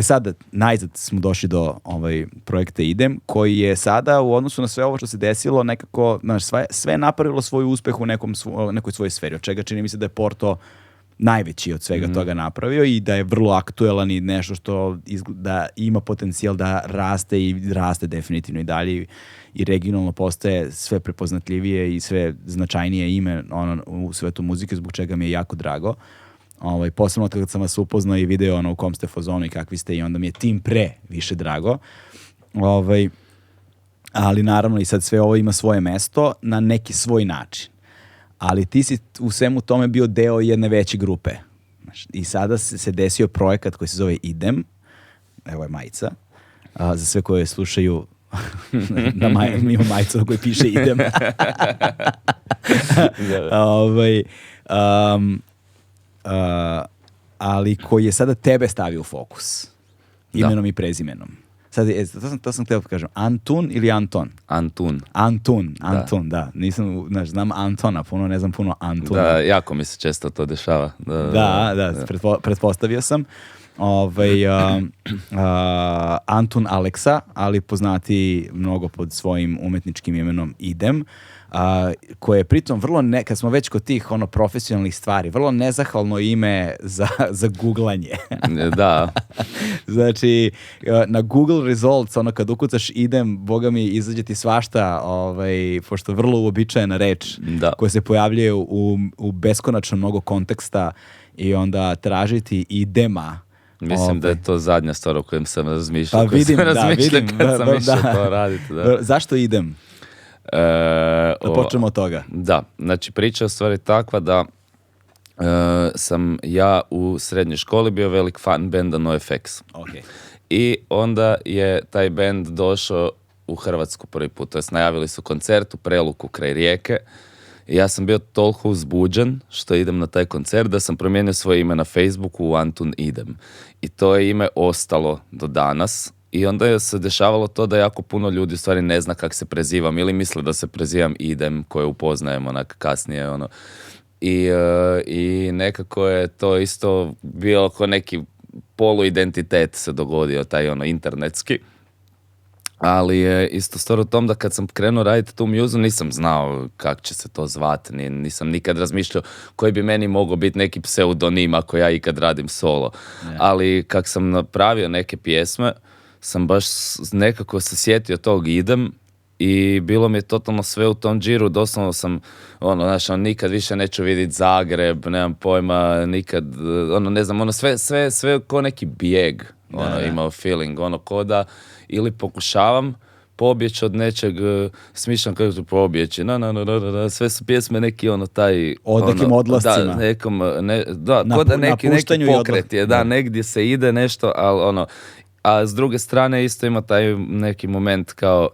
Sad, najzad smo došli do projekta Idem, koji je sada u odnosu na sve ovo što se desilo nekako, sve napravilo svoj uspeh u nekoj svojoj sferi, od čega čini mi se da je Porto najveći od svega toga napravio i da je vrlo aktuelan i nešto što da ima potencijal da raste i raste definitivno i dalje i regionalno postaje sve prepoznatljivije i sve značajnije ime u svetu muzike, zbog čega mi je jako drago. Posebno kad sam vas upoznao i video u kom ste fazonu i kakvi ste i onda mi je tim pre više drago. Ali naravno i sad sve ovo ima svoje mesto na neki svoj način. Ali ti si u svemu tome bio deo jedne veće grupe. I sada se desio projekat koji se zove Idem. Evo je majica. Za sve koje slušaju mi imamo majicu koji piše Idem. Ali koji je sada tebe stavio u fokus. Imenom i prezimenom. Sad, to sam htio da kažem. Antun ili Anton? Antun, da. Nisam, znam Antona puno, ne znam puno Antuna. Da, jako mi se često to dešava. Da. Pretpostavio sam. Antun Aleksa, ali poznati mnogo pod svojim umetničkim imenom Idem, koje je pritom vrlo, kad smo već kod tih profesionalnih stvari, vrlo nezahvalno ime za googlanje. Da. Znači, na Google Results, kad ukucaš Idem, boga mi izađe ti svašta, pošto je vrlo uobičajena reč koja se pojavljuje u beskonačno mnogo konteksta i onda tražiti Idema. Mislim da je to zadnja stvar o kojem sam razmišljao. Pa vidim, kad sam išao to raditi. Da. Zašto Idem? Da počnemo od toga. Da, znači priča je u stvari takva da sam ja u srednjoj školi bio velik fan benda NoFX. Okay. I onda je taj bend došao u Hrvatsku prvi put. To jest najavili su koncert u Preluku kraj Rijeke. I ja sam bio toliko uzbuđen što idem na taj koncert da sam promijenio svoje ime na Facebooku u Antun Idem. I to je ime ostalo do danas. I onda je se dešavalo to da jako puno ljudi u stvari ne zna kako se prezivam ili misle da se prezivam Idem koje upoznajem onak kasnije. I nekako je to isto bilo kao neki poluidentitet se dogodio, taj internetski. Ali je isto stvar u tom da kad sam krenuo raditi tu muzu nisam znao kako će se to zvati, nisam nikad razmišljao koji bi meni mogao biti neki pseudonim ako ja ikad radim solo. Yeah. Ali kak sam napravio neke pjesme, sam baš nekako se sjetio tog Idem i bilo mi je totalno sve u tom džiru, doslovno sam, nikad više neću vidjeti Zagreb, nemam pojma, nikad, ne znam, sve ko neki bijeg, imao feeling, ko da, ili pokušavam pobjeći od nečeg, smišljam kako ću pobjeći, sve su pjesme neki taj... Od nekim odlascima. Ko da neki pokret je, negdje se ide nešto, ali a s druge strane isto ima taj neki moment kao,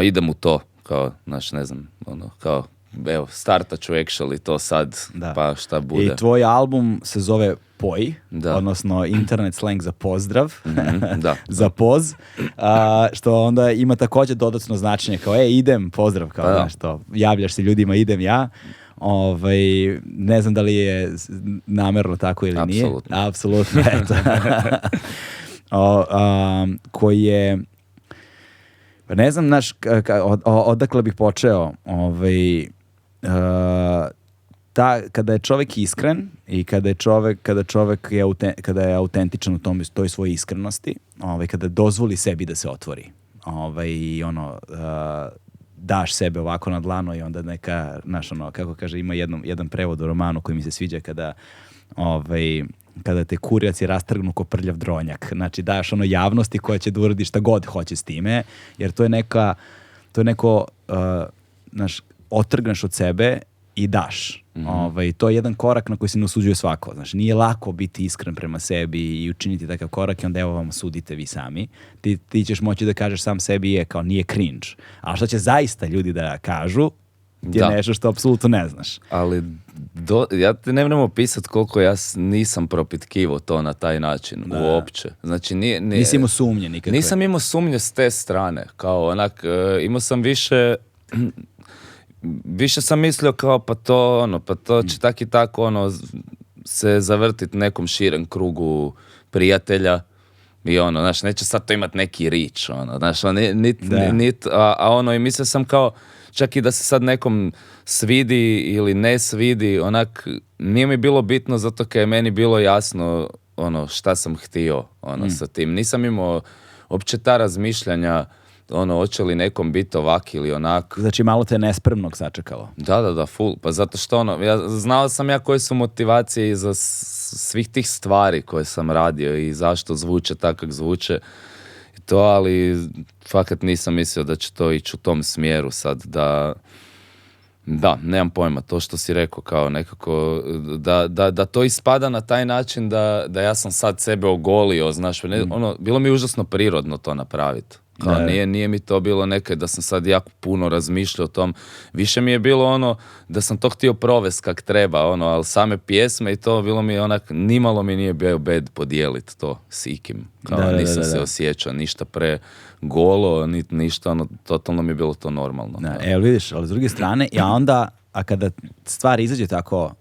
idem u to, kao, ne znam, kao, evo, startat ću actually to sad, pa šta bude. I tvoj album se zove Poj, odnosno internet slang za pozdrav, za poz, što onda ima također dodatno značenje, kao, idem, pozdrav, kao, što javljaš se ljudima, idem ja. Ne znam da li je namerno tako ili nije. Apsolutno. Eto. Koji je, ne znam, odakle bih počeo, kada je čovjek iskren i kada je autentičan u toj svojoj iskrenosti, kada dozvoli sebi da se otvori, daš sebe ovako na dlano i onda neka, kako kaže, ima jedan prevod u romanu koji mi se sviđa kada te kurjaci rastrgnu ko prljav dronjak. Znači, daš javnosti koja će da uradi šta god hoće s time, jer to je neko, otrgneš od sebe i daš. To je jedan korak na koji se ne osuđuje svako. Znači, nije lako biti iskren prema sebi i učiniti takav korak i onda evo vam sudite vi sami. Ti ćeš moći da kažeš sam sebi kao nije cringe. A što će zaista ljudi da kažu, ti je nešto što apsolutno ne znaš. Ali ja te ne moram opisati koliko ja nisam propitkivo to na taj način uopće. Znači, nisi imao sumnje nikakve. Nisam imao sumnje s te strane. Kao imao sam više sam mislio kao pa to će tak i tako se zavrtiti nekom širem krugu prijatelja I ono, znaš, neće sad to imat neki rič, ono, znaš, ono, i mislio sam kao, čak i da se sad nekom svidi ili ne svidi, onak, nije mi bilo bitno zato kad je meni bilo jasno, ono, šta sam htio, ono, sa tim. Nisam imao uopće ta razmišljanja, ono, hoće li nekom biti ovak ili onak. Znači, malo te nespremnog sačekalo. Da, full. Pa zato što, ono, znao sam ja koje su motivacije iza svih tih stvari koje sam radio i zašto zvuče tako kako zvuče. I to, ali fakat nisam mislio da će to ići u tom smjeru sad, da, nemam pojma, to što si rekao, kao nekako, da to ispada na taj način da ja sam sad sebe ogolio, znaš, ono, bilo mi užasno prirodno to napraviti. Kao, nije mi to bilo nekaj da sam sad jako puno razmišljao o tom. Više mi je bilo ono da sam to htio provesti kak treba, ono, ali same pjesme i to bilo mi onak, nimalo mi nije bio bed podijeliti to s ikim. Kao, nisam se osjećao ništa pre golo, ništa, ono, totalno mi je bilo to normalno. Evo vidiš, ali s druge strane, a kada stvar izađe tako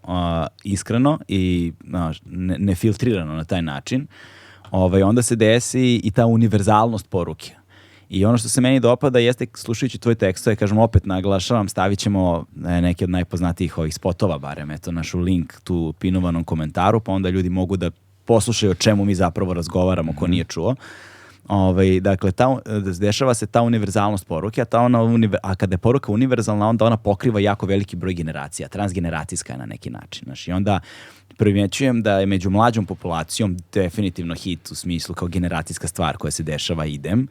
iskreno i nefiltrirano na taj način, onda se desi i ta univerzalnost poruke. I ono što se meni dopada jeste, slušajući tvoj tekstove, kažem, opet naglašavam, stavit ćemo neke od najpoznatijih ovih spotova, barem, eto, našu link tu u pinovanom komentaru, pa onda ljudi mogu da poslušaju o čemu mi zapravo razgovaramo, ko nije čuo. Dakle, dešava se ta univerzalnost poruke, a kada je poruka univerzalna, onda ona pokriva jako veliki broj generacija, transgeneracijska je na neki način. Znači, i onda primjećujem da je među mlađom populacijom definitivno hit u smislu kao generacijska stvar koja se dešava idem,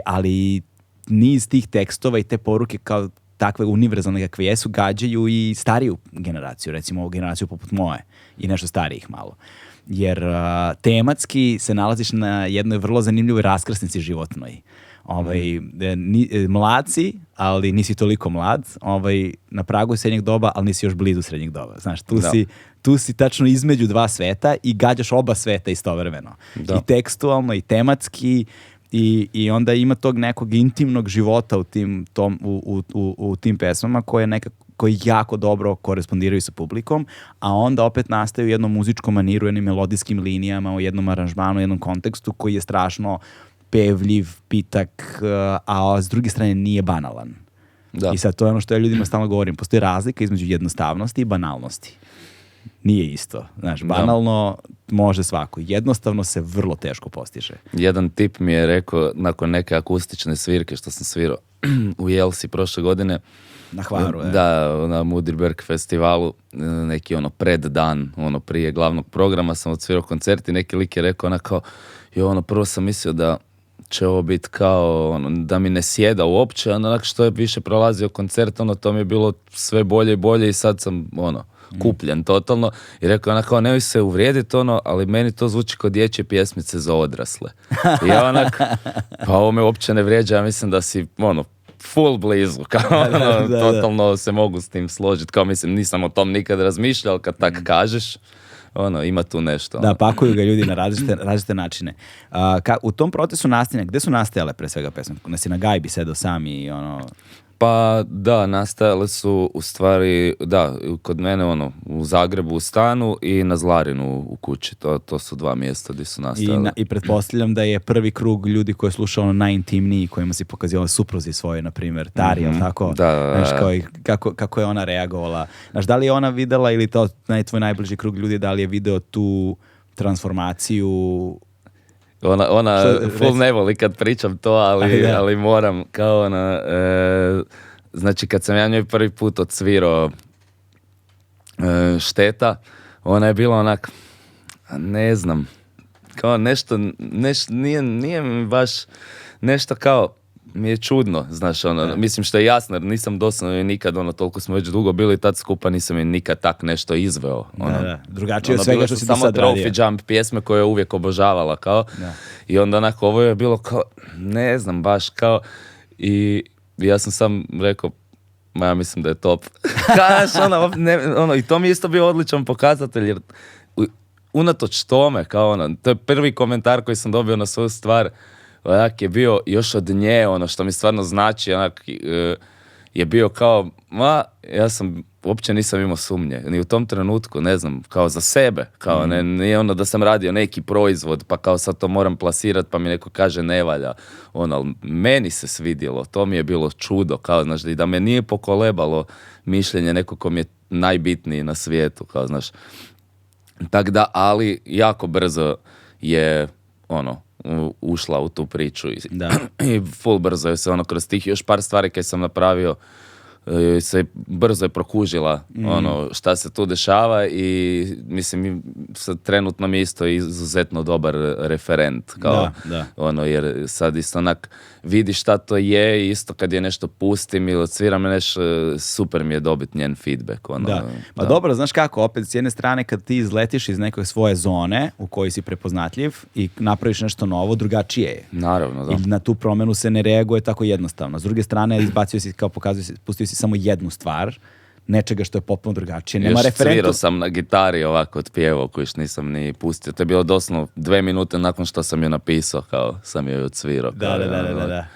ali niz tih tekstova i te poruke kao takve univerzalne kakve jesu gađaju i stariju generaciju, recimo generaciju poput moje i nešto starijih malo. Jer tematski se nalaziš na jednoj vrlo zanimljivoj raskrsnici životnoj. Mlad si, ali nisi toliko mlad, na pragu srednjeg doba, ali nisi još blizu srednjeg doba. Znaš, tu si tačno između dva sveta i gađaš oba sveta istovremeno. I tekstualno, i tematski, i onda ima tog nekog intimnog života u tim pesmama koji jako dobro korespondiraju sa publikom, a onda opet nastaju u jednom muzičkom maniru, jednim melodijskim linijama, u jednom aranžmanu, u jednom kontekstu koji je strašno pevljiv, pitak, a s druge strane nije banalan. Da. I sad to je ono što ja ljudima stalno govorim. Postoji razlika između jednostavnosti i banalnosti. Nije isto. Znaš, banalno može svako. Jednostavno se vrlo teško postiže. Jedan tip mi je rekao, nakon neke akustične svirke što sam svirao u Jelsi prošle godine, na Hvaru, da, na Mudirberg festivalu, neki preddan, prije glavnog programa sam odsvirao koncert i neki lik je rekao prvo sam mislio da će ovo biti kao, da mi ne sjeda uopće, onak što je više prolazio koncert, to mi je bilo sve bolje i bolje i sad sam, kupljen totalno i rekao nemoj se uvrijediti ali meni to zvuči kao dječje pjesmice za odrasle. I pa ovo me uopće ne vrijeđa, ja mislim da si, full blizu, kao totalno se mogu s tim složiti, kao mislim nisam o tom nikad razmišljao, kad tak kažeš, ima tu nešto. Da, pakuju ga ljudi na različite načine. U tom procesu nastajanja, gde su nastajale pre svega pesme? Si na gajbi sedao sam i Pa da, nastajale su u stvari, da, kod mene u Zagrebu u stanu i na Zlarinu u kući. To su dva mjesta gdje su nastajale. I pretpostavljam da je prvi krug ljudi koji je slušao najintimniji, kojima si pokazivao supruzi svoje, na primjer, Tari, tako? Da. Znaš, kako je ona reagovala. Znaš, da li je ona videla ili to tvoj najbliži krug ljudi, da li je video tu transformaciju? Ona full ne voli kad pričam to, ali moram, kao znači kad sam ja njoj prvi put odsvirao Šteta, ona je bila onak, ne znam, kao nešto nije mi baš nešto kao, mi je čudno, znaš, mislim što je jasno, jer nisam dosadno nikad, toliko smo već dugo bili tad skupa, nisam je nikad tak nešto izveo. Drugačije od svega što si do sad radio. Samo Trophy Jump pjesme koje je uvijek obožavala, kao, i onda onako, ovo je bilo kao, ne znam, baš kao, i ja sam sam rekao, ja mislim da je top. I to mi je isto bio odličan pokazatelj, jer unatoč tome, kao to je prvi komentar koji sam dobio na svoju stvar, onak je bio još od nje, što mi stvarno znači, je bio kao, ja sam uopće nisam imao sumnje, ni u tom trenutku, ne znam, kao za sebe, kao nije ono da sam radio neki proizvod, pa kao sad to moram plasirati, pa mi neko kaže ne valja, ali meni se svidjelo, to mi je bilo čudo, kao, znaš, i da me nije pokolebalo mišljenje neko ko mi je najbitniji na svijetu, kao, znaš, tak da, ali jako brzo je, ušla u tu priču i full brzo je se kroz tih još par stvari koje sam napravio se brzo je prokužila šta se tu dešava i mislim trenutno mi je isto izuzetno dobar referent kao jer sad isto onak vidiš šta to je i isto kad je nešto pustim ili odsviram nešto super mi je dobiti njen feedback Pa dobro, znaš kako, opet s jedne strane kad ti izletiš iz neke svoje zone u kojoj si prepoznatljiv i napraviš nešto novo, drugačije je. Naravno, da. I na tu promenu se ne reaguje tako jednostavno. S druge strane, izbacio si, kao pokazuje si, pustio si samo jednu stvar, nečega što je potpuno drugačije. Nema referentu. Svirao sam na gitari ovako otpjevao kojiš nisam ni pustio. To je bilo doslovno 2 minute nakon što sam je napisao, kao sam je odsvirao. Da.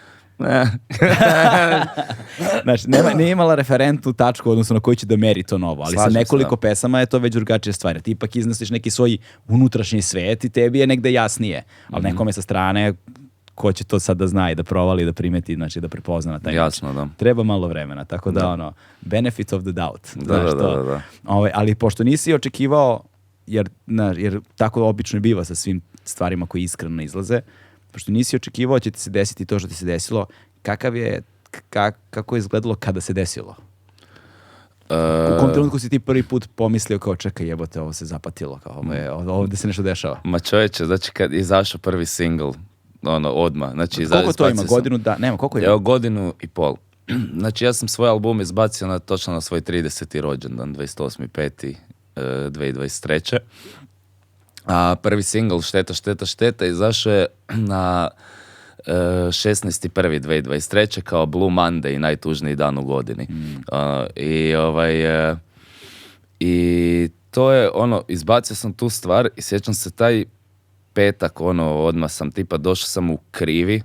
Znači, nije imala referentnu tačku odnosno na koju će da meri to novo, ali sa nekoliko pesama je to već drugačije stvari. Ti ipak iznosiš neki svoj unutrašnji svet i tebi je negde jasnije, ali nekome sa strane ko će to sad da zna i da provali, da primeti, znači da prepozna na taj Jasno, da. Treba malo vremena, tako da benefit of the doubt. Da. Ali pošto nisi očekivao, jer tako obično biva sa svim stvarima koji iskreno izlaze, pošto nisi očekivao će ti se desiti to što ti se desilo, kako je izgledalo kada se desilo? U kom trenutku si ti prvi put pomislio kao čekaj jebote, ovo se zapatilo, kao ovdje se nešto dešava? Ma čovječe, znači kad je izašao prvi single, odmah. Znači, koliko to ima? Godinu da... Nema, koliko ima? Evo, 1.5 godinu. Znači, ja sam svoj album izbacio točno na svoj 30. rođendan, 28.5.2023. A prvi single, Šteta, izašao je na 16.1.2023. kao Blue Monday, najtužniji dan u godini. I to je izbacio sam tu stvar i sjećam se taj petak, odmah sam došao sam u Krivi,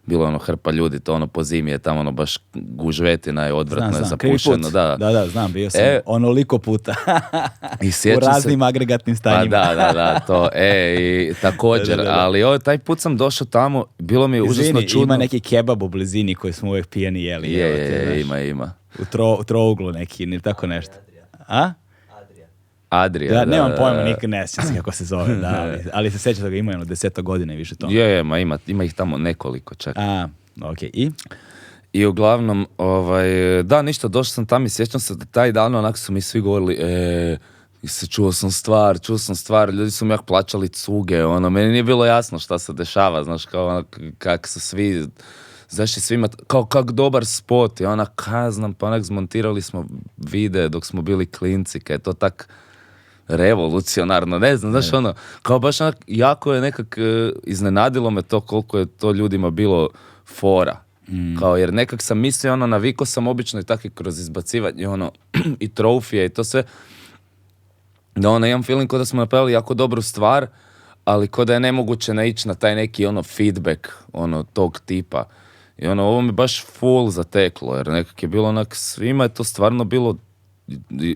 bilo hrpa ljudi, to po zimi je tamo baš gužvetina je odvratno je zapušeno. Da, znam, bio sam onoliko puta. I u raznim agregatnim stanjima. Da, to, i također, ali taj put sam došao tamo, bilo mi je užasno čudno. Ima neki kebab u blizini koji smo uvijek pijeni jeli. Ima. U trouglu neki, ili tako nešto. A? Adria. Da, nemam pojma, nikad ne sjećam se kako se zove, ali se sjeća da ga ima 10 godina i više to. Ima ih tamo nekoliko čak. Okej, i? I uglavnom, ništa, došao sam tamo i sjećam se da taj dan onako su mi svi govorili, čuo sam stvar, ljudi su mi jako plaćali cuge, meni nije bilo jasno šta se dešava, znaš, kao kak su svi, znaš, svima, kao kak dobar spot, i znam, pa onak zmontirali smo vide dok smo bili klinci, kaj je to tak revolucionarno, ne znam, znaš, kao baš jako je nekak iznenadilo me to koliko je to ljudima bilo fora. Kao, jer nekak sam mislio, navikao sam obično i tako kroz izbacivanje, i trofije i to sve, da imam feeling kao da smo napravili jako dobru stvar, ali kao da je nemoguće naići na taj neki feedback, tog tipa. I ovo me baš full zateklo, jer nekak je bilo svima je to stvarno bilo,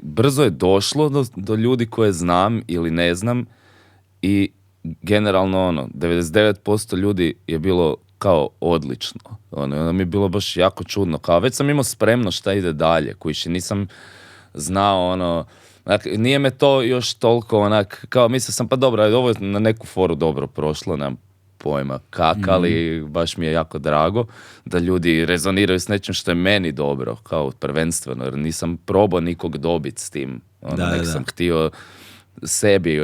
brzo je došlo do ljudi koje znam ili ne znam i generalno 99% ljudi je bilo kao odlično. Mi je bilo baš jako čudno. Kao već sam imao spremno šta ide dalje, kojiši nisam znao nije me to još toliko kao mislio sam pa dobro, ovo je na neku foru dobro prošlo, nemam pojma ali baš mi je jako drago da ljudi rezoniraju s nečim što je meni dobro, kao prvenstveno, jer nisam probao nikog dobiti s tim. Sam htio sebi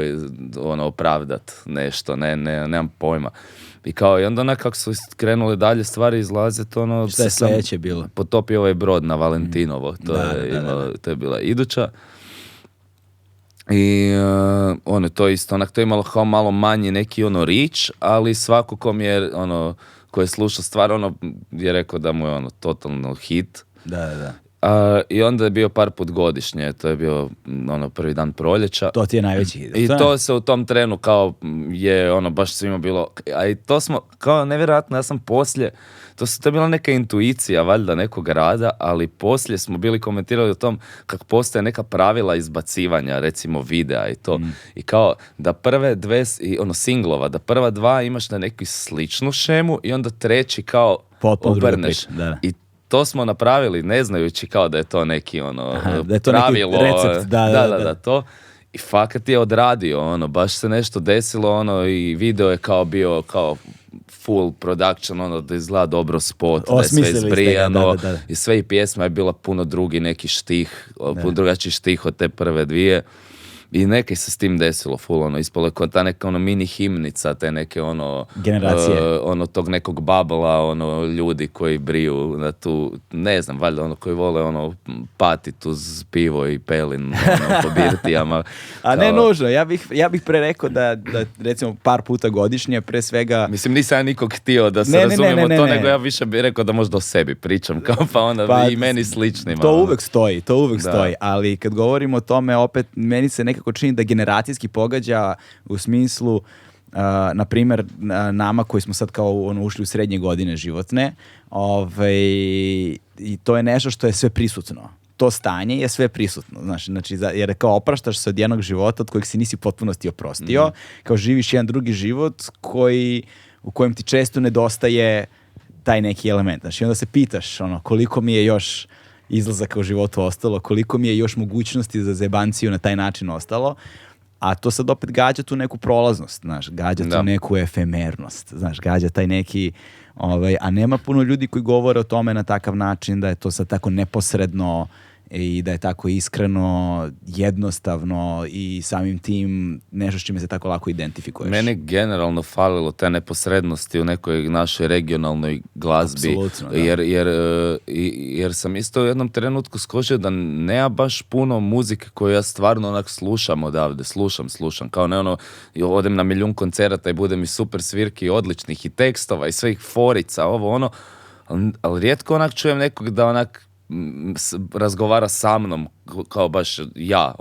opravdat nešto, nemam pojma. I onda kako su krenule dalje stvari izlaziti, šta je sljedeće bilo? Potopio ovaj brod na Valentinovo, to je bila iduća. I to je isto, to je imalo kao malo manji neki reach, ali svako ko mi je, ko je slušao stvar, je rekao da mu je totalno hit. Da. I onda je bio par put godišnje, to je bio ono prvi dan proljeća. To ti je najveći hit. I to se u tom trenu kao je ono baš svima bilo, a i to smo kao nevjerojatno, ja sam poslije, to je bila neka intuicija valjda nekog rada, ali poslije smo bili komentirali o tom kako postoje neka pravila izbacivanja recimo videa i to. I kao da prve dve singlova, da prva dva imaš na neku sličnu šemu i onda treći kao obrneš. I to smo napravili ne znajući kao da je to neki da je to pravilo. Neki recept, da, to. I fakat je odradio, baš se nešto desilo, i video je kao bio kao full production, da izgleda dobro spot, da je sve izbrijano, i sve i pjesma je bila puno drugi neki štih, puno drugačiji štih od te prve dvije. I nekaj se s tim desilo full, ispalo je kao ta neka mini himnica, te neke generacije. Tog nekog babla, ljudi koji briju na tu, ne znam, valjda koji vole patit uz pivo i pelin po birtijama. A ne nužno, ja bih pre rekao da recimo par puta godišnje, pre svega... Mislim, nisam ja nikog htio da se razumijemo to, nego ja više bih rekao da možda o sebi pričam, kao pa onda i meni sličnima. To uvek stoji, ali kad govorimo o tome, opet, meni se nekako čini da generacijski pogađa u smislu, na primjer, nama koji smo sad kao ušli u srednje godine životne, i to je nešto što je sve prisutno. To stanje je sve prisutno, znači, jer kao opraštaš se od jednog života od kojeg se nisi potpunosti oprostio, kao živiš jedan drugi život u kojem ti često nedostaje taj neki element. Znači, onda se pitaš koliko mi je još izlazaka u životu ostalo, koliko mi je još mogućnosti za zebanciju na taj način ostalo, a to sad opet gađa tu neku prolaznost, gađa tu neku efemernost, gađa taj neki, a nema puno ljudi koji govore o tome na takav način da je to sad tako neposredno i da je tako iskreno, jednostavno i samim tim nešto s čime se tako lako identifikuješ. Meni generalno falilo te neposrednosti u nekoj našoj regionalnoj glazbi. Apsolutno, da. Jer sam isto u jednom trenutku skočio da nema baš puno muzike koju ja stvarno onak slušam odavde. Slušam. Kao ne odem na milijun koncerata i bude mi super svirki odličnih i tekstova i svih forica, ali rijetko onak čujem nekog da onak razgovara sa mnom kao baš ja,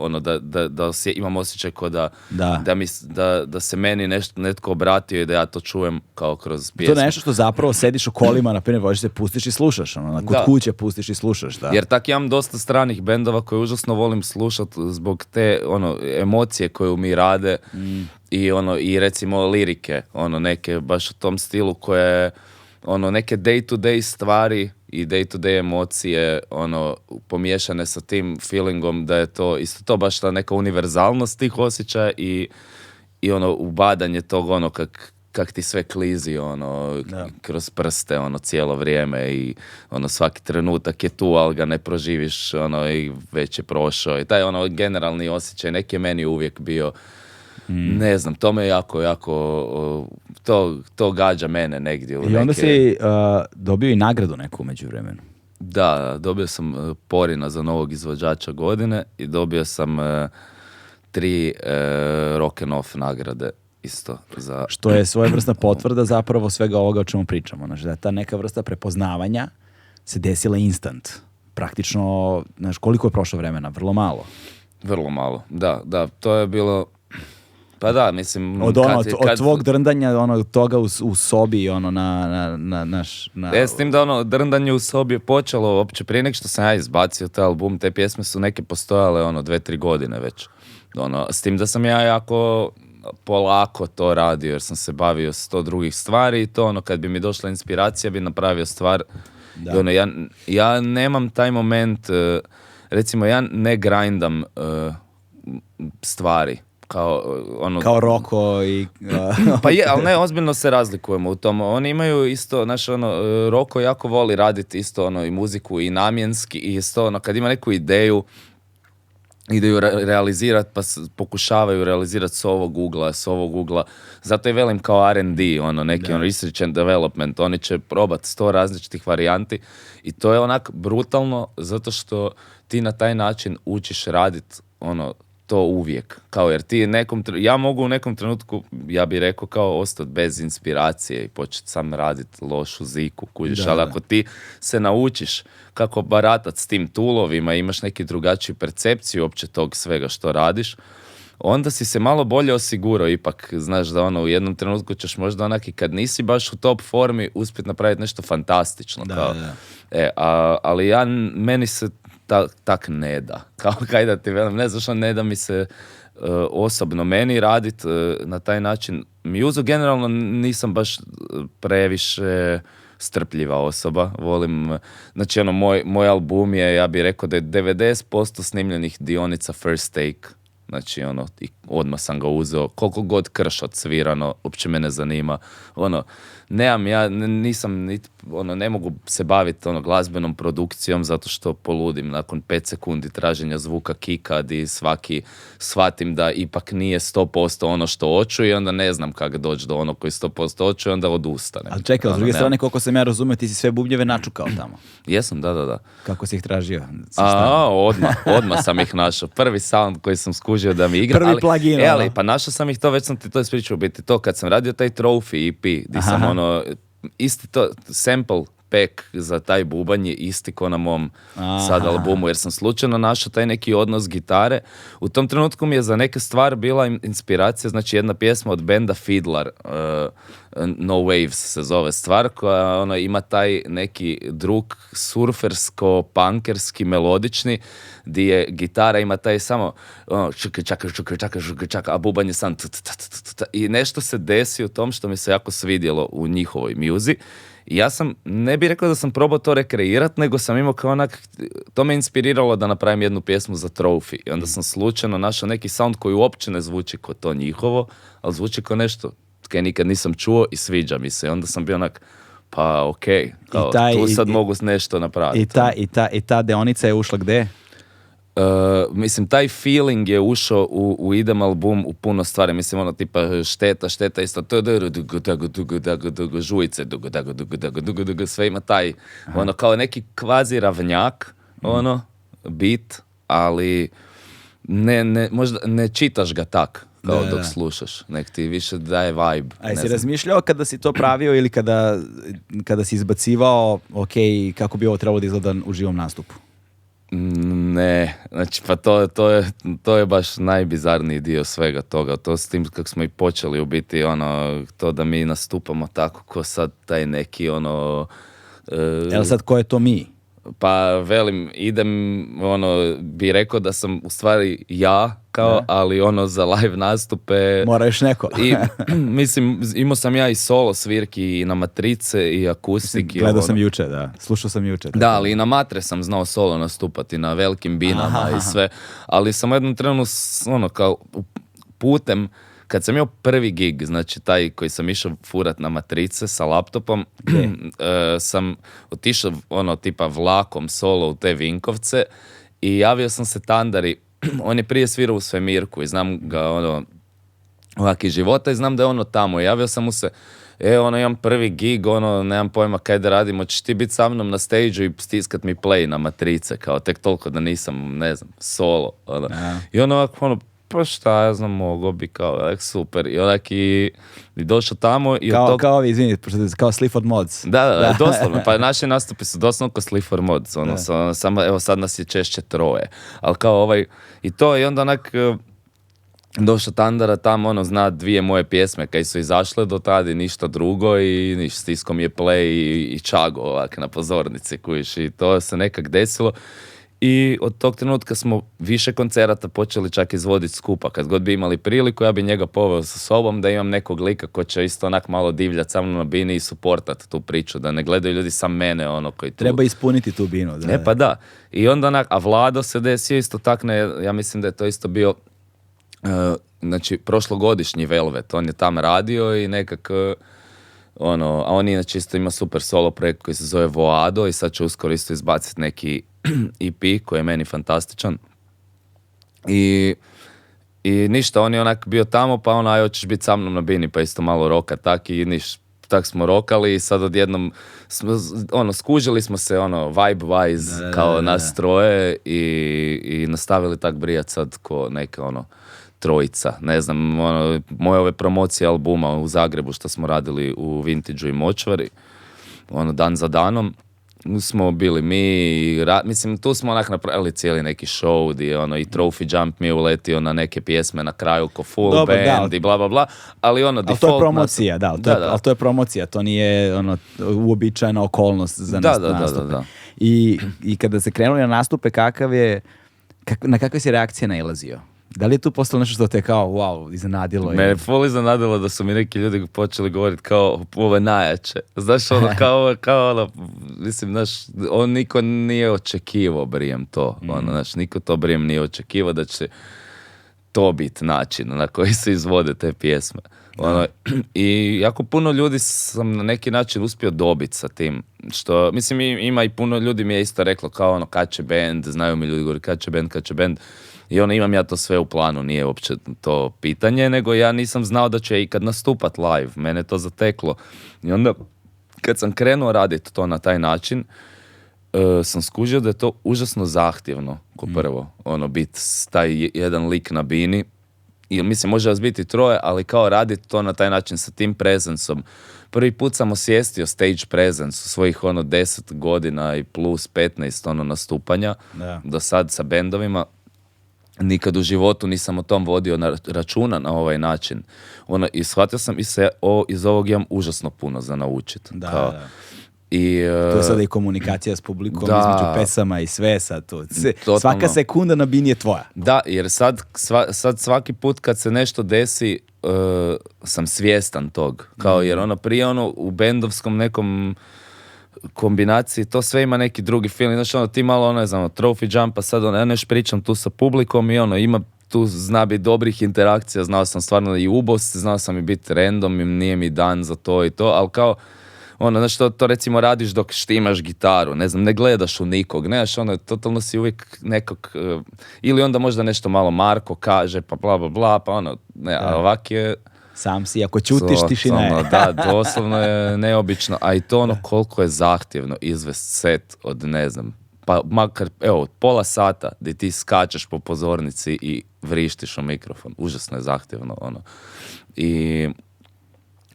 da imam osjećaj kao da se meni netko obratio i da ja to čujem kao kroz pjesmu. To je nešto što zapravo sediš u kolima, na primjer, voziš se, pustiš i slušaš, kod kuće pustiš i slušaš, da. Jer tak imam dosta stranih bendova koje užasno volim slušati zbog te emocije koju mi rade i recimo lirike, neke baš u tom stilu koje neke day to day stvari i day to day emocije pomiješane sa tim feelingom da je to isto to baš ta neka univerzalnost tih osjećaja i ubadanje tog kak ti sve klizi kroz prste cijelo vrijeme i svaki trenutak je tu, ali ga ne proživiš i već je prošao i taj generalni osjećaj neki je meni uvijek bio. Ne znam, to me jako to gađa mene negdje. I onda si dobio i nagradu neku u međuvremenu. Da, dobio sam Porina za novog izvođača godine i dobio sam 3 Rock and Off nagrade isto. Što je svojevrsna potvrda zapravo svega ovoga o čemu pričamo. Znači, da ta neka vrsta prepoznavanja se desila instant. Praktično, koliko je prošlo vremena? Vrlo malo. Vrlo malo, da. To je bilo... Pa da, mislim... Od tvog drndanja, toga u sobi, s tim da drndanje u sobi je počelo uopće prije nek što sam ja izbacio taj album, te pjesme su neke postojale 2-3 godine već. S tim da sam ja jako polako to radio, jer sam se bavio s 100 drugih stvari i to kad bi mi došla inspiracija bi napravio stvar. Ja nemam taj moment, recimo ja ne grindam stvari. Kao Roko i... Pa je, ali ne, ozbiljno se razlikujemo u tom. Oni imaju isto, Roko jako voli raditi isto i muziku i namjenski i isto, kad ima neku ideju, ideju realizirati, pa pokušavaju realizirati s ovog ugla. Zato je velim kao R&D, neki research and development. Oni će probati 100 različitih varijanti i to je onak brutalno, zato što ti na taj način učiš raditi to uvijek. Kao jer ti ja mogu u nekom trenutku, ja bih rekao kao ostati bez inspiracije i početi sam raditi lošu ziku, kužiš, ali ako ti se naučiš kako baratati s tim tulovima, imaš neki drugačiju percepciju uopće tog svega što radiš, onda si se malo bolje osigurao ipak, znaš da ono u jednom trenutku ćeš možda onak i kad nisi baš u top formi uspjeti napraviti nešto fantastično. Ali meni se tak ne da. Kao kaj da ti velim, ne znaš, ne da mi se osobno meni radit na taj način. Muzu generalno nisam baš previše strpljiva osoba, volim, znači ono moj album je, ja bih rekao da je 90% snimljenih dionica first take. Znači, ono, odmah sam ga uzeo, koliko god krš odsvirano, uopće me ne zanima. Ono, nisam, ne mogu se baviti glazbenom produkcijom zato što poludim nakon 5 sekundi traženja zvuka kika di svaki shvatim da ipak nije 100% ono što hoću i onda ne znam kako doći do ono koji 100% hoću i onda odustanem. Ali čekaj, s druge strane, koliko sam ja razumio, ti si sve bubnjeve načukao tamo. Jesam, da. Kako si ih tražio? Odmah sam ih našao. Prvi sound koji sam skužio da mi igra. Prvi plugin. Ali pa našao sam ih to, već sam ti to ispričao, biti to kad sam radio taj Trophy EP, di sam isti to, sample pack za taj bubanj je isti ko na mom sad albumu, jer sam slučajno našao taj neki odnos gitare. U tom trenutku mi je za neke stvari bila inspiracija, znači jedna pjesma od benda Fiddler, No Waves se zove stvar, koja ima taj neki drug surfersko-punkerski melodični, gdje je gitara ima taj samo čaka, a bubanj je sam i nešto se desi u tom što mi se jako svidjelo u njihovoj muzi. I ja sam, ne bih rekao da sam probao to rekreirati, nego sam imao kao onak, to me inspiriralo da napravim jednu pjesmu za Trophy. I onda sam slučajno našao neki sound koji uopće ne zvuči kao to njihovo, ali zvuči kao nešto kaj nikad nisam čuo i sviđa mi se. I onda sam bio onak, pa okej, tu sad mogu nešto napraviti. I ta deonica je ušla gde? Mislim, taj feeling je ušao u idem album u puno stvari. Mislim, ono, tipa šteta isto žujice, sve ima taj, ono, kao neki kvazi ravnjak, ono, beat, ali možda ne čitaš ga tak kao dok slušaš, nek ti više daje vibe. A jesi razmišljao kada si to pravio ili kada si izbacivao, kako bi ovo trebalo da izgleda u živom nastupu? Ne, znači pa to je baš najbizarniji dio svega toga, to s tim kako smo i počeli u biti, ono, to da mi nastupamo tako ko sad taj neki ono... Jel sad ko je to mi? Pa velim, ono, bi rekao da sam u stvari ja, ali ono za live nastupe... Mora još neko. I, mislim, imao sam ja i solo svirki i na matrice i akustik. Gledao sam juče, slušao sam juče. Da, ali i na matre sam znao solo nastupati, na velikim binama i sve. Ali sam u jednom trenu, ono, kao putem, kad sam imao prvi gig, znači taj koji sam išao furat na matrice sa laptopom, sam otišao ono tipa vlakom solo u te Vinkovce i javio sam se Tandari. On je prije svirao u Svemirku i znam ga ono ovak iz života i znam da je ono tamo. I javio sam mu se, imam prvi gig, nemam pojma kaj da radim, hoćeš ti biti sa mnom na stage-u i stiskat mi play na matrice, kao tek toliko da nisam, ne znam, solo. I ovako, pa šta ja znam, mogo bi kao, super. I onak i došao tamo i kao ovi, izvini, kao Sleaford Mods. Da, doslovno. Pa naši nastupi su doslovno kao Sleaford Mods. Samo, evo sad nas je češće troje. Ali kao i to, i onda onak došao Tandara tamo, zna 2 moje pjesme kaj su izašle do tada i ništa drugo i stisko mi je play i čago ovak na pozornici, kujiš. I to se nekak desilo. I od tog trenutka smo više koncerata počeli čak izvoditi skupa. Kad god bi imali priliku, ja bi njega poveo sa sobom da imam nekog lika ko će isto onak malo divljati sa mnom na bini i suportat tu priču, da ne gledaju ljudi sam mene koji tu... Treba ispuniti tu binu. Da. Pa da. I onda onak, a Vlado se desio isto tak, ja mislim da je to isto bio znači prošlogodišnji Velvet. On je tam radio i nekak... a on inače isto ima super solo projekt koji se zove Voado i sad će uskoro isto izbaciti neki EP koji je meni fantastičan. I ništa, on je onak bio tamo, pa aj hoćeš biti sa mnom na bini, pa isto malo roka tak i tak smo rokali i sad odjednom skužili smo se vibe-wise kao nas troje i nastavili tak brijat sad ko neka trojica. Ne znam, moje ove promocije albuma u Zagrebu što smo radili u Vintage-u i Močvari, dan za danom, smo bili mi, mislim, tu smo onak napravili cijeli neki show gdje i Trophy Jump mi je uletio na neke pjesme na kraju ko full dobro, band i bla bla bla, ali default... Ali to je promocija, ali to je promocija, to nije uobičajena okolnost za nastupe. Da. I kada se krenuli na nastupe, na kakve si reakcije nailazio? Da li je tu postalo nešto što te kao, wow, iznenadilo? Me full iznenadilo da su mi neki ljudi počeli govoriti kao, ovo je najjače. Znaš, mislim, znaš, niko nije očekivao brijem to. Znaš, niko to brijem nije očekivao da će to biti način na koji se izvode te pjesme. I jako puno ljudi sam na neki način uspio dobiti sa tim. Što, mislim, ima i puno ljudi mi je isto reklo kao kad će band, znaju mi ljudi govori kad će band. I imam ja to sve u planu, nije uopće to pitanje, nego ja nisam znao da će ikad nastupat live, mene to zateklo. I onda, kad sam krenuo raditi to na taj način, sam skužio da je to užasno zahtjevno, ko prvo, biti taj jedan lik na bini. I mislim, može vas biti troje, ali kao raditi to na taj način sa tim prezensom. Prvi put sam osvijestio stage presence u svojih 10 godina i plus 15 nastupanja, do sad sa bendovima. Nikad u životu nisam o tom vodio računa na ovaj način. I shvatio sam iz ovog imam užasno puno za naučiti. Da. To je sada i komunikacija s publikom između pesama i sve sad to. Svaka sekunda na bini je tvoja. Da, jer sad svaki put kad se nešto desi sam svjestan tog. Jer prije u bendovskom nekom kombinaciji, to sve ima neki drugi feeling. Znači, ti malo, Trophy Jump, pa sad ja nešto pričam tu sa publikom i ima tu zna biti dobrih interakcija, znao sam stvarno i ubos, znao sam i biti random i nije mi dan za to i to, ali kao, znači to recimo radiš dok štimaš gitaru, ne znam, ne gledaš u nikog, totalno si uvijek nekog, ili onda možda nešto malo Marko kaže, pa bla bla bla, pa a ovak je... Sam si, ako ćutiš, tišina je. Da, doslovno je neobično, a i to koliko je zahtjevno izvest set od, ne znam, pa makar, evo, pola sata gdje ti skačeš po pozornici i vrištiš u mikrofon. Užasno je zahtjevno, I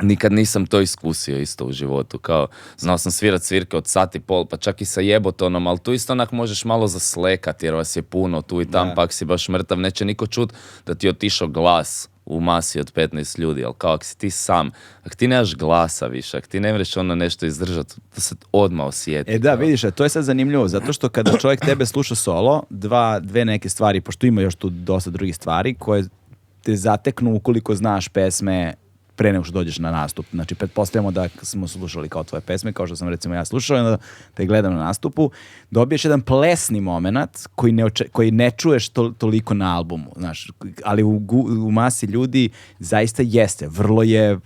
nikad nisam to iskusio isto u životu, kao, znao sam svirat svirke od sat i pol, pa čak i sa jebotonom, ali tu isto onak možeš malo zaslekat, jer vas je puno tu i tam, pak si baš mrtav, neće niko čut da ti je otišao glas u masi od 15 ljudi, ali kao ako si ti sam, ako ti nemaš glasa više, ako ti ne mreš nešto izdržati, to se odmah osjeti. Da, vidiš, to je sad zanimljivo, zato što kada čovjek tebe sluša solo, dve neke stvari, pošto ima još tu dosta drugih stvari, koje te zateknu ukoliko znaš pesme pre nego što dođeš na nastup. Znači, pretpostavljamo da smo slušali kao tvoje pesme, kao što sam recimo ja slušao, onda te gledam na nastupu, dobiješ jedan plesni moment koji ne čuješ toliko na albumu, znaš, ali u masi ljudi zaista jeste. Vrlo je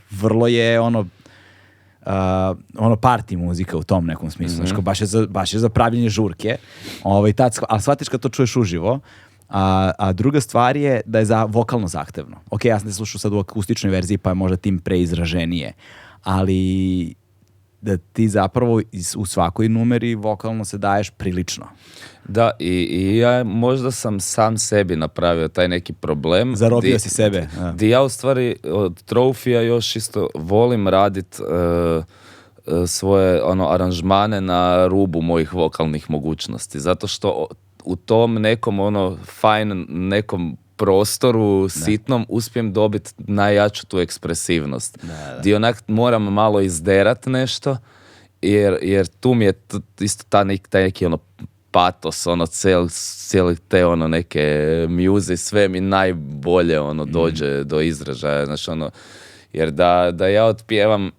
party muzika u tom nekom smislu. Znači, baš je za pravljenje žurke, ali shvatiš kad to čuješ uživo. A druga stvar je da je vokalno zahtevno. Ok, ja sam te slušao sad u akustičnoj verziji, pa je možda tim preizraženije, ali da ti zapravo u svakoj numeri vokalno se daješ prilično. Da, i ja možda sam sam sebi napravio taj neki problem. Zarobio si sebe. Di ja u stvari od Trophy-a još isto volim radit svoje aranžmane na rubu mojih vokalnih mogućnosti, zato što u tom nekom nekom prostoru sitnom uspijem dobiti najjaču tu ekspresivnost. Di onak moram malo izderat nešto, jer tu mi je isto taj neki patos, cijeli te neke muze, sve mi najbolje dođe do izražaja, znači jer da ja otpjevam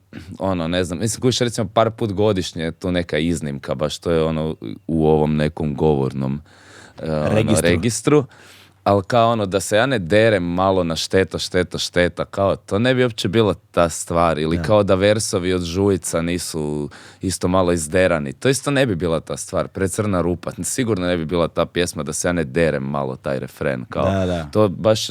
ne znam, mislim kojiš recimo par put godišnje, to neka iznimka, baš to je u ovom nekom govornom registru. ali kao ono, da se ja ne derem malo na šteta, kao to ne bi uopće bila ta stvar. Ili kao da versovi od Žujica nisu isto malo izderani. To isto ne bi bila ta stvar. Precrna rupa. Sigurno ne bi bila ta pjesma da se ja ne derem malo taj refren. Kao, to baš,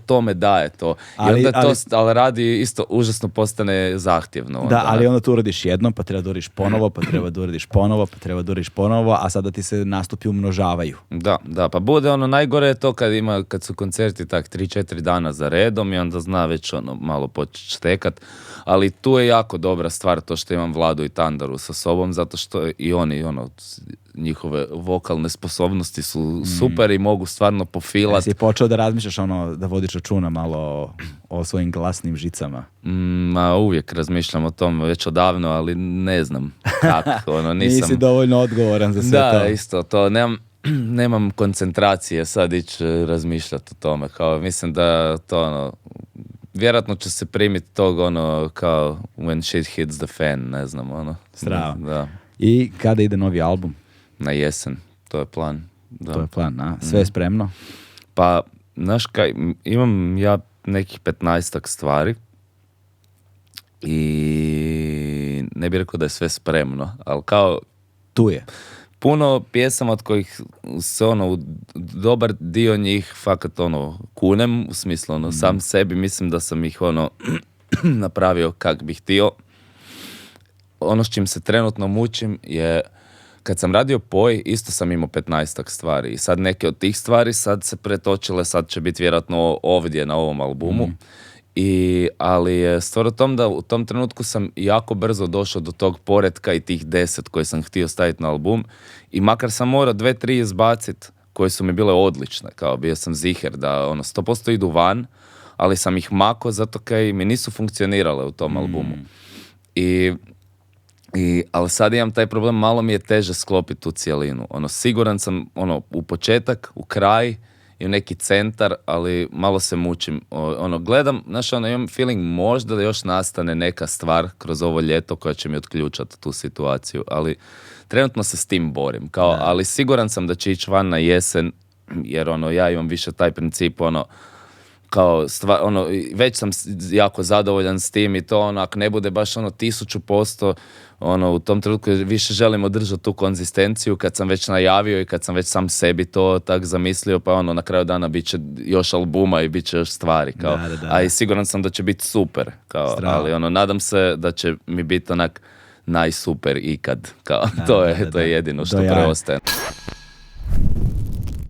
to me daje to. I onda ali radi isto, užasno postane zahtjevno. Onda, ali onda tu uradiš jednom, pa treba da uradiš ponovo, pa treba da uradiš ponovo, pa treba da uradiš ponovo, a sada ti se nastupi umnožavaju. Da, pa bude ono, najgore je to kad su koncerti tak 3-4 dana za redom i onda zna već ono malo početi štekat, ali tu je jako dobra stvar to što imam Vladu i Tandaru sa sobom, zato što i oni ono, njihove vokalne sposobnosti su super i mogu stvarno pofilat. Jesi počeo da razmišljaš ono, da vodiš računa malo o svojim glasnim žicama? Uvijek razmišljam o tom već odavno, ali ne znam kako. Ono, nisi dovoljno odgovoran za sve to. Da, isto, to nemam koncentracije sad ići razmišljati o tome. Kao, mislim da to ono, vjerojatno će se primiti tog ono kao when shit hits the fan, ne znam ono. Strava. Da. I kada ide novi album? Na jesen, to je plan. Da. To je plan, a? Sve je spremno? Pa, znaš kaj, imam ja nekih 15-ak stvari i ne bih rekao da je sve spremno, ali kao tu je. Puno pjesama od kojih se ono, dobar dio njih fakat ono, kunem, u smislu ono, sam sebi mislim da sam ih ono, napravio kak bih htio. Ono s čim se trenutno mučim je, kad sam radio Poj, isto sam imao 15-ak stvari i sad neke od tih stvari sad se pretočile, sad će biti vjerojatno ovdje na ovom albumu. Ali je stvar u tom da u tom trenutku sam jako brzo došao do tog poretka i tih 10 koje sam htio staviti na album i makar sam morao 2-3 izbaciti koje su mi bile odlične, kao bio sam ziher da ono 100% idu van, ali sam ih mako zato kaj mi nisu funkcionirale u tom albumu. Ali sad imam taj problem, malo mi je teže sklopiti tu cijelinu. Ono, siguran sam ono, u početak, u kraj i u neki centar, ali malo se mučim. Ono, gledam, znaš, ono, imam feeling možda da još nastane neka stvar kroz ovo ljeto koja će mi otključati tu situaciju, ali trenutno se s tim borim. Kao, ali siguran sam da će ići van na jesen, jer ono, ja imam više taj princip, ono, kao ono, već sam jako zadovoljan s tim i to ono, ako ne bude baš ono 1000%, ono, u tom trenutku više želim održati tu konzistenciju kad sam već najavio i kad sam već sam sebi to tak zamislio, pa ono, na kraju dana bit će još albuma i bit će još stvari, kao, a i siguran sam da će biti super, kao, ali ono, nadam se da će mi biti onak najsuper ikad, kao, to je jedino što preostaje.